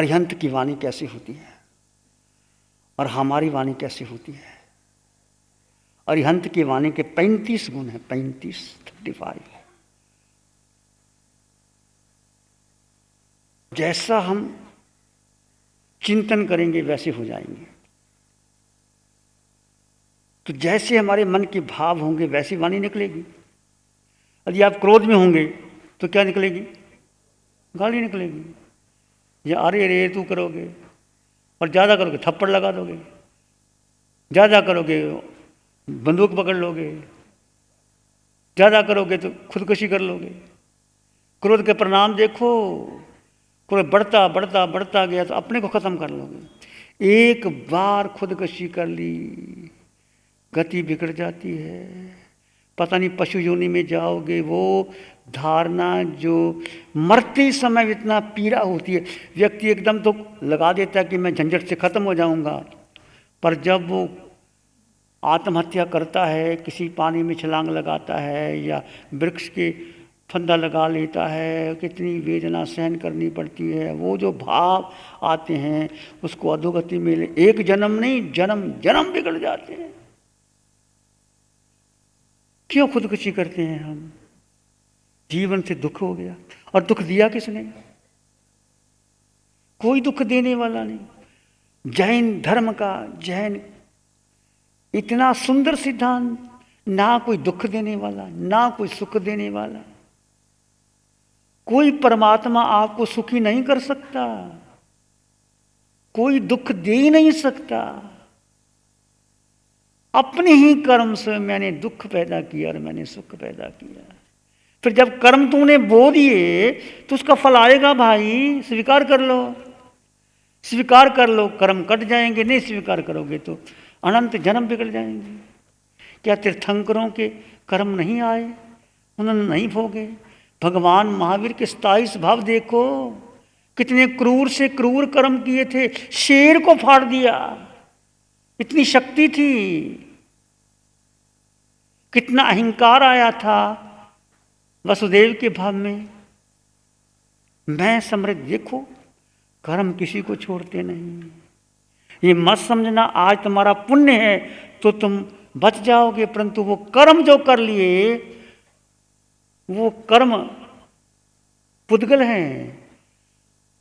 अरिहंत की वाणी कैसी होती है और हमारी वाणी कैसी होती है। अरिहंत की वाणी के 35 गुण हैं, 35 जैसा हम चिंतन करेंगे वैसे हो जाएंगे। तो जैसे हमारे मन के भाव होंगे वैसी वाणी निकलेगी। यदि आप क्रोध में होंगे तो क्या निकलेगी? गाली निकलेगी। या अरे रे तू करोगे, और ज़्यादा करोगे थप्पड़ लगा दोगे, ज़्यादा करोगे बंदूक पकड़ लोगे, ज़्यादा करोगे तो खुदकुशी कर लोगे। क्रोध के परिणाम देखो, क्रोध बढ़ता बढ़ता बढ़ता गया तो अपने को ख़त्म कर लोगे। एक बार खुदकुशी कर ली, गति बिगड़ जाती है। पता नहीं पशु योनि में जाओगे। वो धारणा जो मरते समय इतना पीड़ा होती है, व्यक्ति एकदम तो लगा देता है कि मैं झंझट से ख़त्म हो जाऊंगा, पर जब वो आत्महत्या करता है, किसी पानी में छलांग लगाता है या वृक्ष के फंदा लगा लेता है, कितनी वेदना सहन करनी पड़ती है। वो जो भाव आते हैं उसको अधोगति में एक जन्म नहीं, जन्म जन्म बिगड़ जाते हैं। क्यों खुदकुशी करते हैं हम? जीवन से दुख हो गया। और दुख दिया किसने? कोई दुख देने वाला नहीं। जैन धर्म का, जैन इतना सुंदर सिद्धांत, ना कोई दुख देने वाला, ना कोई सुख देने वाला। कोई परमात्मा आपको सुखी नहीं कर सकता, कोई दुख दे ही नहीं सकता। अपने ही कर्म से मैंने दुख पैदा किया और मैंने सुख पैदा किया। फिर जब कर्म तूने बो दिए तो उसका फल आएगा भाई, स्वीकार कर लो। स्वीकार कर लो, कर्म कट जाएंगे। नहीं स्वीकार करोगे तो अनंत जन्म बिगड़ जाएंगे। क्या तीर्थंकरों के कर्म नहीं आए? उन्होंने नहीं भोगे? भगवान महावीर के 27 भाव देखो, कितने क्रूर से क्रूर कर्म किए थे। शेर को फाड़ दिया, इतनी शक्ति थी। कितना अहंकार आया था वसुदेव के भाव में। मैं समृद्ध, देखो कर्म किसी को छोड़ते नहीं। ये मत समझना आज तुम्हारा पुण्य है तो तुम बच जाओगे, परंतु वो कर्म जो कर लिए वो कर्म पुद्गल हैं,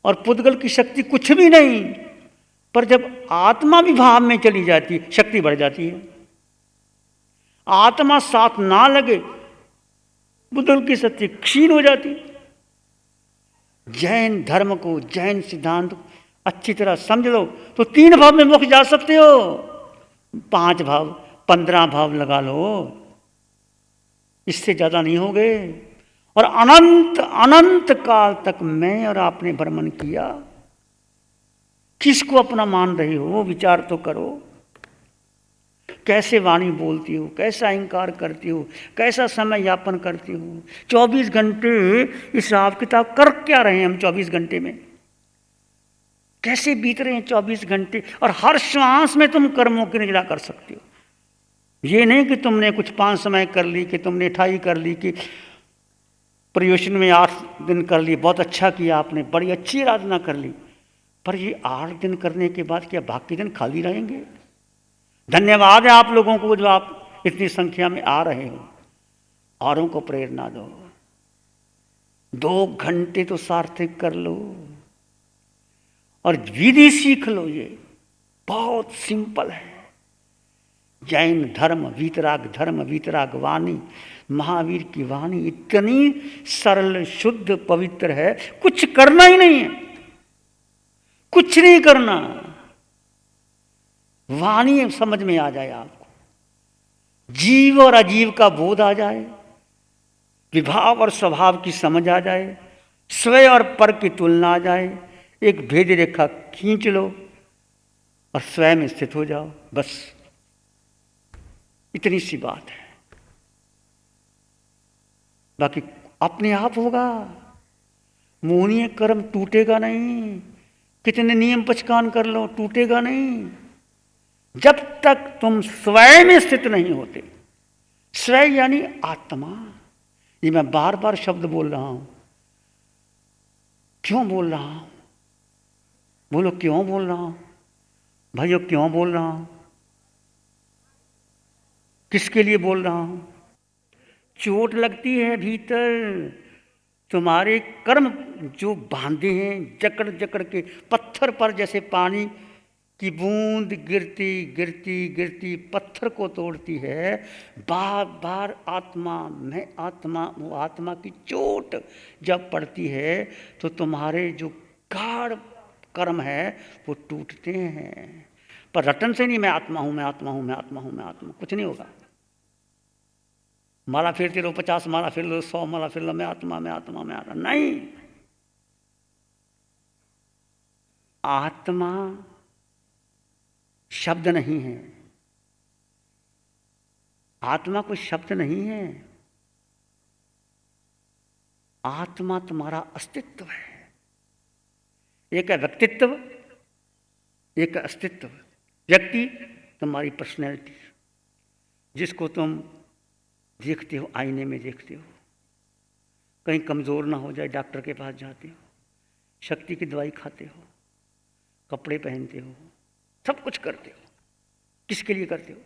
और पुद्गल की शक्ति कुछ भी नहीं। पर जब आत्मा भी भाव में चली जाती है, शक्ति बढ़ जाती है। आत्मा साथ ना लगे, पुद्गल की शक्ति क्षीण हो जाती। जैन धर्म को, जैन सिद्धांत को अच्छी तरह समझ लो तो 3 भाव में मोक्ष जा सकते हो। 5 भाव, 15 भाव लगा लो, इससे ज्यादा नहीं हो गए। और अनंत अनंत काल तक मैं और आपने भ्रमण किया। किसको अपना मान रही हो? विचार तो करो। कैसे वाणी बोलती हो, कैसा अहंकार करती हो, कैसा समय यापन करती हो। 24 घंटे हिसाब किताब कर क्या रहे हैं हम 24 घंटे में? कैसे बीत रहे हैं 24 घंटे? और हर श्वास में तुम कर्मों की निगरानी कर सकते हो। ये नहीं कि तुमने कुछ 5 समय कर ली, कि तुमने 28 कर ली, कि प्रयोजन में 8 दिन कर ली, बहुत अच्छा किया आपने, बड़ी अच्छी आराधना कर ली। पर ये 8 दिन करने के बाद क्या बाकी दिन खाली रहेंगे? धन्यवाद है आप लोगों को जो आप इतनी संख्या में आ रहे हो। औरों को प्रेरणा दो। 2 घंटे तो सार्थक कर लो और विधि सीख लो। ये बहुत सिंपल है। जैन धर्म, वीतराग धर्म, वीतराग वाणी, महावीर की वाणी इतनी सरल, शुद्ध, पवित्र है। कुछ करना ही नहीं है, कुछ नहीं करना। वाणी समझ में आ जाए आपको, जीव और अजीव का बोध आ जाए, विभाव और स्वभाव की समझ आ जाए, स्वयं और पर की तुलना आ जाए। एक भेद रेखा खींच लो और स्वयं में स्थित हो जाओ। बस इतनी सी बात है। बाकी अपने आप होगा। मोहनीय कर्म टूटेगा नहीं। कितने नियम पचकान कर लो, टूटेगा नहीं जब तक तुम स्वयं में स्थित नहीं होते। स्वयं यानी आत्मा। ये मैं बार बार शब्द बोल रहा हूं। क्यों बोल रहा हूं? बोलो क्यों बोल रहा हूं भाइयों, क्यों बोल रहा हूं, किसके लिए बोल रहा हूं? चोट लगती है भीतर, तुम्हारे कर्म जो बांधे हैं जकड़ जकड़ के पत्थर पर, जैसे पानी की बूंद गिरती गिरती गिरती पत्थर को तोड़ती है, बार बार आत्मा में आत्मा, वो आत्मा की चोट जब पड़ती है तो तुम्हारे जो गाढ़ कर्म है वो टूटते हैं। पर रटन से नहीं, मैं आत्मा हूं, मैं आत्मा हूं, मैं आत्मा हूं, मैं आत्मा, कुछ नहीं होगा। माला फेरते रहो, 50 माला फेर लो, 100 माला फेर लो, मैं आत्मा, मैं आत्मा, मैं आत्मा, नहीं। आत्मा शब्द नहीं है, आत्मा कोई शब्द नहीं है, आत्मा तुम्हारा अस्तित्व है। एक है व्यक्तित्व, एक है अस्तित्व। व्यक्ति तुम्हारी पर्सनैलिटी, जिसको तुम देखते हो, आईने में देखते हो, कहीं कमज़ोर ना हो जाए डॉक्टर के पास जाते हो, शक्ति की दवाई खाते हो, कपड़े पहनते हो, सब कुछ करते हो। किसके लिए करते हो?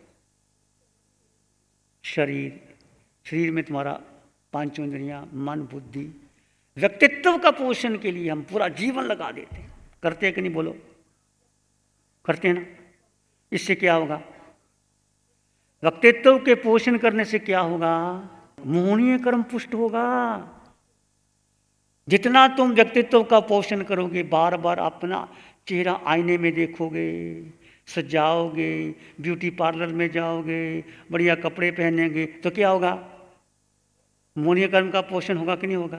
शरीर में तुम्हारा पांचों इंद्रियां, मन, बुद्धि, व्यक्तित्व का पोषण के लिए हम पूरा जीवन लगा देते हैं। करते हैं कि नहीं बोलो? करते हैं ना। इससे क्या होगा? व्यक्तित्व के पोषण करने से क्या होगा? मोहनीय कर्म पुष्ट होगा। जितना तुम व्यक्तित्व का पोषण करोगे, बार बार अपना चेहरा आईने में देखोगे, सजाओगे, ब्यूटी पार्लर में जाओगे, बढ़िया कपड़े पहनेंगे, तो क्या होगा? मोहनीय कर्म का पोषण होगा कि नहीं होगा?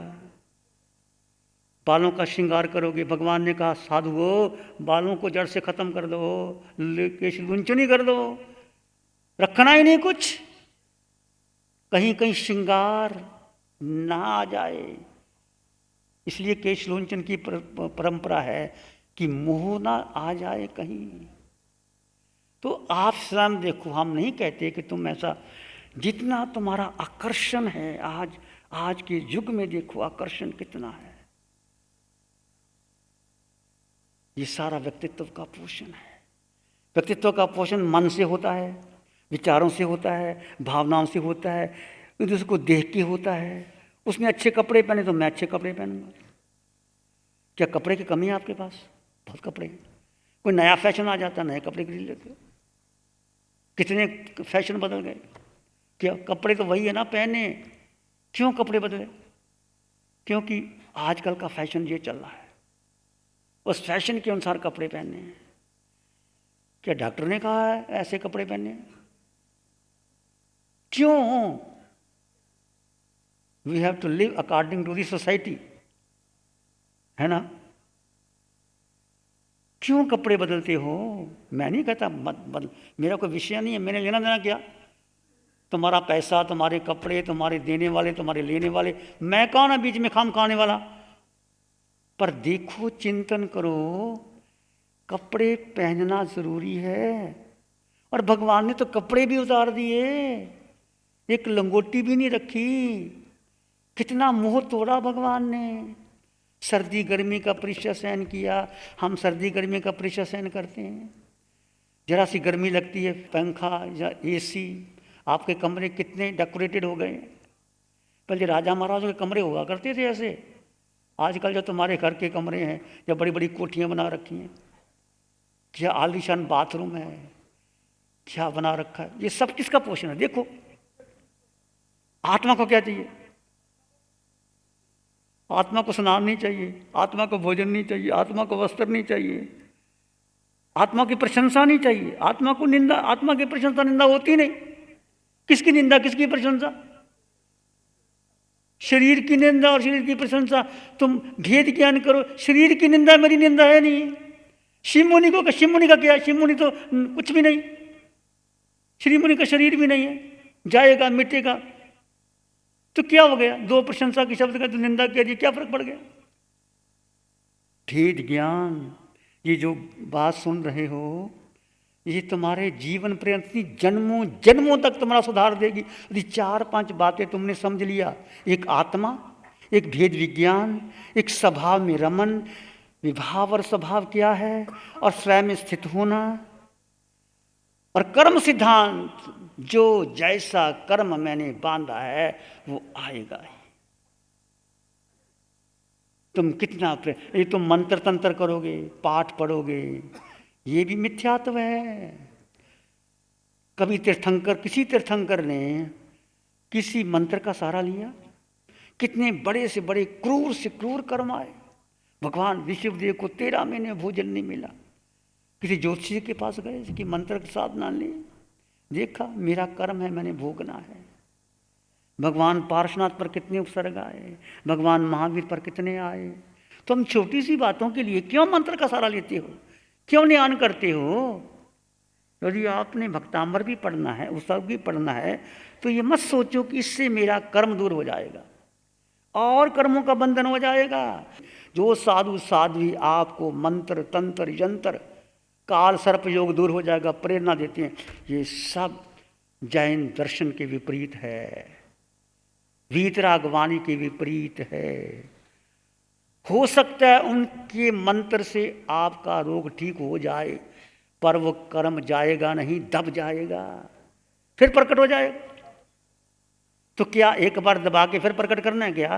बालों का श्रृंगार करोगे, भगवान ने कहा साधु हो, बालों को जड़ से खत्म कर दो, केश लुंचनी कर दो, रखना ही नहीं कुछ, कहीं कहीं श्रृंगार ना आ जाए। इसलिए केश लुंचन की परंपरा है कि मोह ना आ जाए कहीं। तो आप स्वयं देखो, हम नहीं कहते कि तुम ऐसा, जितना तुम्हारा आकर्षण है आज के युग में देखो आकर्षण कितना है। ये सारा व्यक्तित्व का पोषण है। व्यक्तित्व का पोषण मन से होता है, विचारों से होता है, भावनाओं से होता है, एक दूसरे को देख के होता है। उसने अच्छे कपड़े पहने तो मैं अच्छे कपड़े पहनूंगा। क्या कपड़े की कमी है आपके पास? बहुत कपड़े हैं। कोई नया फैशन आ जाता है, नए कपड़े खरीद लेते हो। कितने फैशन बदल गए। क्या कपड़े तो वही है ना पहने, क्यों कपड़े बदले? क्योंकि आजकल का फैशन ये चल रहा है, उस फैशन के अनुसार कपड़े पहनने हैं। क्या डॉक्टर ने कहा है ऐसे कपड़े पहनने? क्यों? We have to live according to the society, है ना। क्यों कपड़े बदलते हो? मैं नहीं कहता बदल, मेरा कोई विषय नहीं है, मैंने लेना देना क्या? तुम्हारा पैसा, तुम्हारे कपड़े, तुम्हारे देने वाले, तुम्हारे लेने वाले, मैं कौन है बीच में खाम खाने वाला? पर देखो, चिंतन करो, कपड़े पहनना जरूरी है। और भगवान ने तो कपड़े भी उतार दिए, एक लंगोटी भी नहीं रखी। कितना मोह तोड़ा भगवान ने। सर्दी गर्मी का परीक्षा सहन किया। हम सर्दी गर्मी का परीक्षा सहन करते हैं। जरा सी गर्मी लगती है, पंखा या एसी, आपके कमरे कितने डेकोरेटेड हो गए। पहले राजा महाराजों के कमरे हुआ करते थे ऐसे। आजकल जो तुम्हारे घर के कमरे हैं, या बड़ी बड़ी कोठियाँ बना रखी हैं, क्या आलीशान बाथरूम है, क्या बना रखा है, ये सब किसका पोषण है? देखो, आत्मा को क्या चाहिए? आत्मा को स्नान नहीं चाहिए, आत्मा को भोजन नहीं चाहिए, आत्मा को वस्त्र नहीं चाहिए, आत्मा की प्रशंसा नहीं चाहिए, आत्मा को निंदा, आत्मा की प्रशंसा निंदा होती नहीं। किसकी निंदा, किसकी प्रशंसा? शरीर की निंदा और शरीर की प्रशंसा। तुम भेद ज्ञान करो, शरीर की निंदा मेरी निंदा है नहीं। शिव मुनि को, शिव मुनि का क्या? शिव मुनि तो कुछ भी नहीं, श्री मुनि का शरीर भी नहीं है, जाएगा मिटेगा। तो क्या हो गया? दो प्रशंसा के शब्द का तो निंदा कर दी, क्या फर्क पड़ गया? भेद ज्ञान, ये जो बात सुन रहे हो, ये तुम्हारे जीवन पर्यंत जन्मों जन्मों तक तुम्हारा सुधार देगी। यदि 4-5 बातें तुमने समझ लिया, एक आत्मा, एक भेद विज्ञान, एक स्वभाव में रमन, विभाव और स्वभाव क्या है, और स्वयं में स्थित होना, और कर्म सिद्धांत, जो जैसा कर्म मैंने बांधा है वो आएगा ही। तुम कितना ये तुम मंत्र तंत्र करोगे, पाठ पढ़ोगे, ये भी मिथ्यात्व है। कभी किसी तीर्थंकर ने किसी मंत्र का सहारा लिया? कितने बड़े से बड़े क्रूर से क्रूर कर्म आए। भगवान विष्णुदेव को 13 महीने भोजन नहीं मिला। किसी ज्योतिषी के पास गए कि मंत्र की साधना ले, देखा मेरा कर्म है, मैंने भोगना है। भगवान पार्श्वनाथ पर कितने उपसर्ग आए, भगवान महावीर पर कितने आए। तो हम छोटी सी बातों के लिए क्यों मंत्र का सहारा लेते हो, क्यों न्यान करते हो? यदि आपने भक्तामर भी पढ़ना है, उत्सव भी पढ़ना है, तो ये मत सोचो कि इससे मेरा कर्म दूर हो जाएगा और कर्मों का बंधन हो जाएगा। जो साधु साध्वी आपको मंत्र तंत्र यंत्र काल सर्प योग दूर हो जाएगा प्रेरणा देते हैं, ये सब जैन दर्शन के विपरीत है, वीतरागवाणी के विपरीत है। हो सकता है उनके मंत्र से आपका रोग ठीक हो जाए, पर वो कर्म जाएगा नहीं, दब जाएगा, फिर प्रकट हो जाएगा। तो क्या एक बार दबा के फिर प्रकट करना है क्या?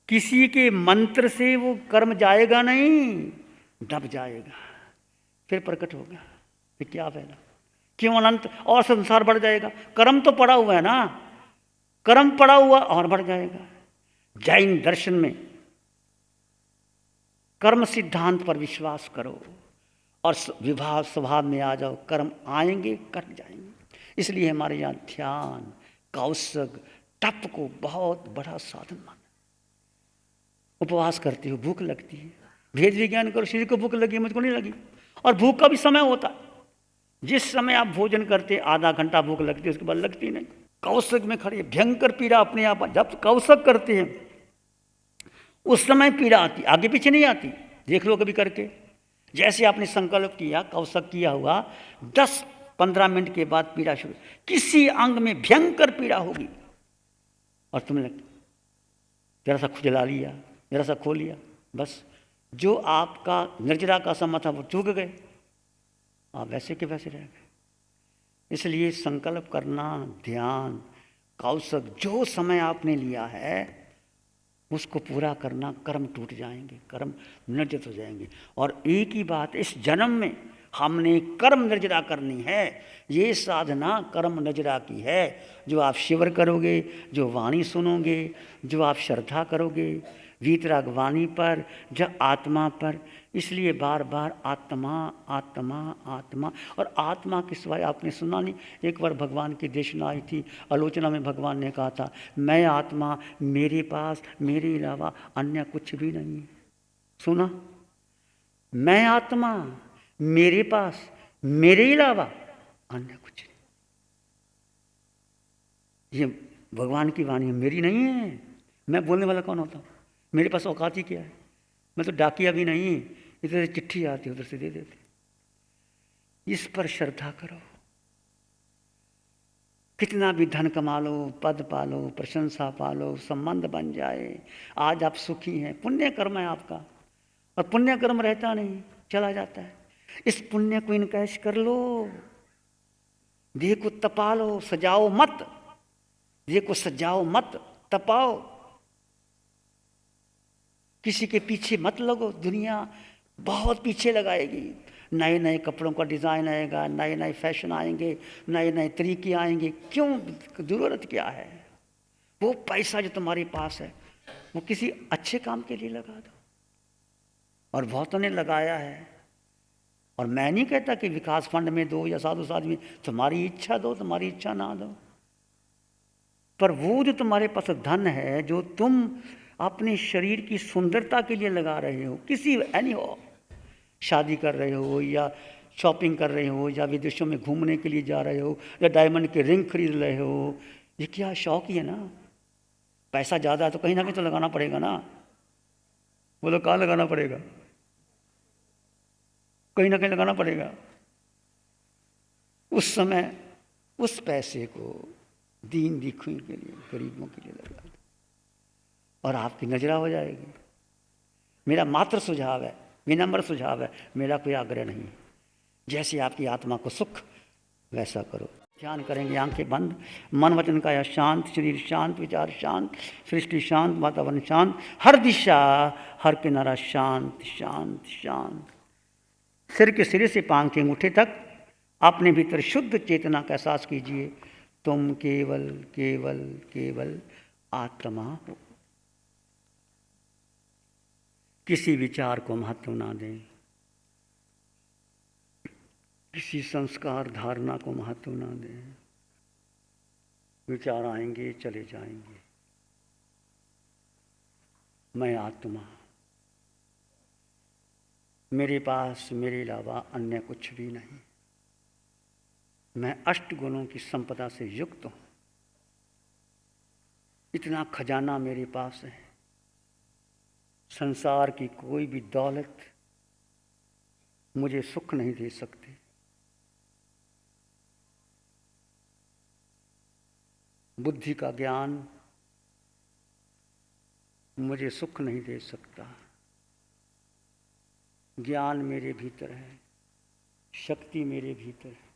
किसी के मंत्र से वो कर्म जाएगा नहीं, दब जाएगा, फिर प्रकट होगा। फिर क्या फायदा? क्यों अनंत और संसार बढ़ जाएगा। कर्म तो पड़ा हुआ है ना, कर्म पड़ा हुआ और बढ़ जाएगा। जैन दर्शन में कर्म सिद्धांत पर विश्वास करो और विभाव स्वभाव में आ जाओ, कर्म आएंगे कट जाएंगे। इसलिए हमारे यहाँ ध्यान, कौशक, तप को बहुत बड़ा साधन माना। उपवास करते हो, भूख लगती है, भेद विज्ञान करो, शरीर को भूख लगी, मुझको नहीं लगी। और भूख का भी समय होता है, जिस समय आप भोजन करते आधा घंटा भूख लगती है, उसके बाद लगती नहीं। कौशक में खड़ी भयंकर पीड़ा अपने आप, जब कौशक करते हैं उस समय पीड़ा आती, आगे पीछे नहीं आती। देख लो कभी करके, जैसे आपने संकल्प किया, कौशक किया हुआ, 10-15 मिनट के बाद पीड़ा शुरू, किसी अंग में भयंकर पीड़ा होगी और तुमने जरा सा खुजला लिया, जरा सा खो लिया, बस जो आपका निर्जरा का समय था वो चूक गए, आप वैसे के वैसे रह गए। इसलिए संकल्प करना, ध्यान, कौशक, जो समय आपने लिया है उसको पूरा करना। कर्म टूट जाएंगे, कर्म निर्जित हो जाएंगे। और एक ही बात, इस जन्म में हमने कर्म निर्जरा करनी है। ये साधना कर्म निर्जरा की है। जो आप शिवर करोगे, जो वाणी सुनोगे, जो आप श्रद्धा करोगे वीतराग वाणी पर, जो आत्मा पर। इसलिए बार बार आत्मा आत्मा आत्मा। और आत्मा के सिवाय आपने सुना नहीं, एक बार भगवान की देशना आई थी, आलोचना में भगवान ने कहा था, मैं आत्मा, मेरे पास मेरे अलावा अन्य कुछ भी नहीं। सुना? मैं आत्मा, मेरे पास मेरे अलावा अन्य कुछ नहीं। ये भगवान की वाणी है, मेरी नहीं है। मैं बोलने वाला कौन होता हूँ? मेरे पास औकात ही क्या है? मैं तो डाकिया भी नहीं, इधर से चिट्ठी आती उधर से दे देते। इस पर श्रद्धा करो। कितना भी धन कमा लो, पद पालो, प्रशंसा पालो, संबंध बन जाए, आज आप सुखी हैं, पुण्य कर्म है आपका। और पुण्य कर्म रहता नहीं, चला जाता है। इस पुण्य को इनकैश कर लो, देह को तपा लो, सजाओ मत, देह को सजाओ मत, तपाओ। किसी के पीछे मत लगो, दुनिया बहुत पीछे लगाएगी। नए नए कपड़ों का डिज़ाइन आएगा, नए नए फैशन आएंगे, नए नए तरीके आएंगे। क्यों? ज़रूरत क्या है? वो पैसा जो तुम्हारे पास है वो किसी अच्छे काम के लिए लगा दो। और बहुतों ने लगाया है। और मैं नहीं कहता कि विकास फंड में दो या साधु साधु में, तुम्हारी इच्छा दो, तुम्हारी इच्छा ना दो। पर वो जो तुम्हारे पास धन है, जो तुम अपने शरीर की सुंदरता के लिए लगा रहे हो, किसी एनी हो, शादी कर रहे हो या शॉपिंग कर रहे हो या विदेशों में घूमने के लिए जा रहे हो या डायमंड के रिंग खरीद रहे हो, ये क्या शौक ही है ना। पैसा ज़्यादा है तो कहीं ना कहीं तो लगाना पड़ेगा ना। बोलो कहाँ लगाना पड़ेगा? कहीं ना कहीं लगाना पड़ेगा। उस समय उस पैसे को दीन दिखुई के लिए, गरीबों के लिए लगा दो और आपकी नजरा हो जाएगी। मेरा मात्र सुझाव है, विनम्र सुझाव है, मेरा कोई आग्रह नहीं है। जैसे आपकी आत्मा को सुख वैसा करो। ध्यान करेंगे, आंखें बंद, मन वचन काया शांत, शरीर शांत, विचार शांत, सृष्टि शांत, वातावरण शांत, हर दिशा हर किनारा शांत शांत शांत। सिर के सिरे से पांव के अंगूठे तक अपने भीतर शुद्ध चेतना का एहसास कीजिए। तुम केवल केवल केवल आत्मा हो। किसी विचार को महत्व ना दें, किसी संस्कार धारणा को महत्व ना दें। विचार आएंगे चले जाएंगे, मैं आत्मा, मेरे पास मेरे अलावा अन्य कुछ भी नहीं। मैं अष्ट गुणों की संपदा से युक्त हूं। इतना खजाना मेरे पास है, संसार की कोई भी दौलत मुझे सुख नहीं दे सकती। बुद्धि का ज्ञान मुझे सुख नहीं दे सकता। ज्ञान मेरे भीतर है, शक्ति मेरे भीतर है,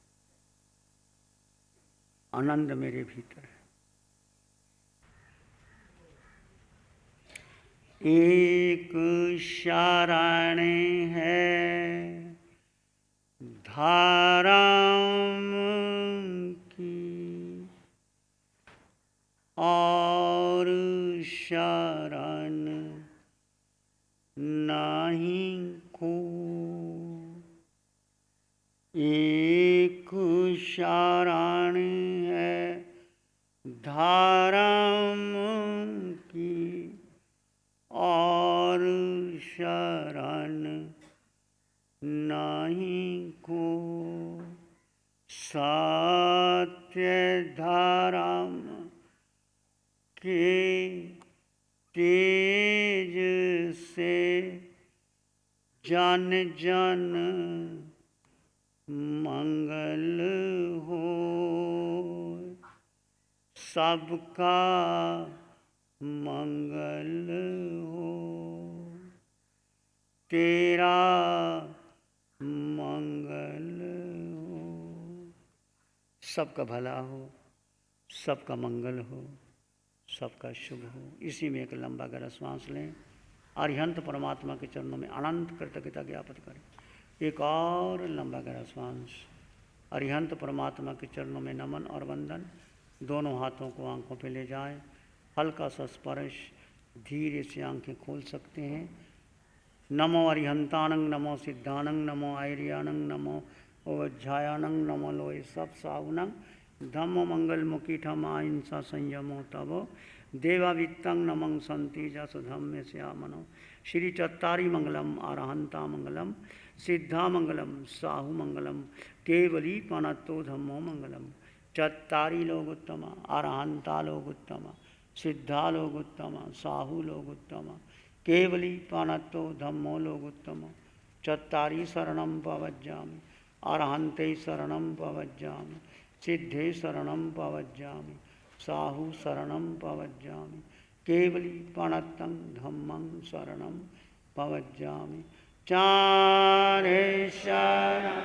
आनंद मेरे भीतर है। एक शरण है धाराम की, और शरण नहीं को। एक शरण है धाराम की, और शरण नहीं को। सत्य धाराम के तेज से जन जन मंगल हो। सबका मंगल हो, तेरा मंगल हो। सबका भला हो, सबका मंगल हो, सबका शुभ हो। इसी में एक लंबा गहरा श्वास लें। अरिहंत परमात्मा के चरणों में अनंत कृतज्ञता ज्ञापित करें। एक और लंबा गहरा श्वास। अरिहंत परमात्मा के चरणों में नमन और वंदन। दोनों हाथों को आंखों पे ले जाएं। हल्का सा स्पर्श, धीरे से आंखें खोल सकते हैं। नमो अरिहंतानंग, नमो सिद्धानंग, नमो आयर्यानंग, नमो ओवज्झायानंग, नमो लोय सब सावनंग, धम्मो मंगल मुखी ठमा हिंसा संयमो तवो देवावित्तं नमं संति जस धम्म श्यामनो। श्री चत्तारी मंगलम, अरहंता मंगलम, सिद्धा मंगलम, साहु मंगलम, केवली पणत्तो धम्मो मंगलम। चत्तारी लोग उत्तम, अरहंता लोग उत्तम, सिद्धा लोग उत्तम, साहु लोग उत्तम, केवली पणत्तो धम्मो लोग उत्तम। चत्तारी शरणं पवज्जामि, अरहंते शरणं पवज्जामि, सिद्धे शरणं पवज्जामि, साहु शरणं पवज्जामि, केवली पणत्तं धम्मं शरणं पवज्जामि। चारे शरण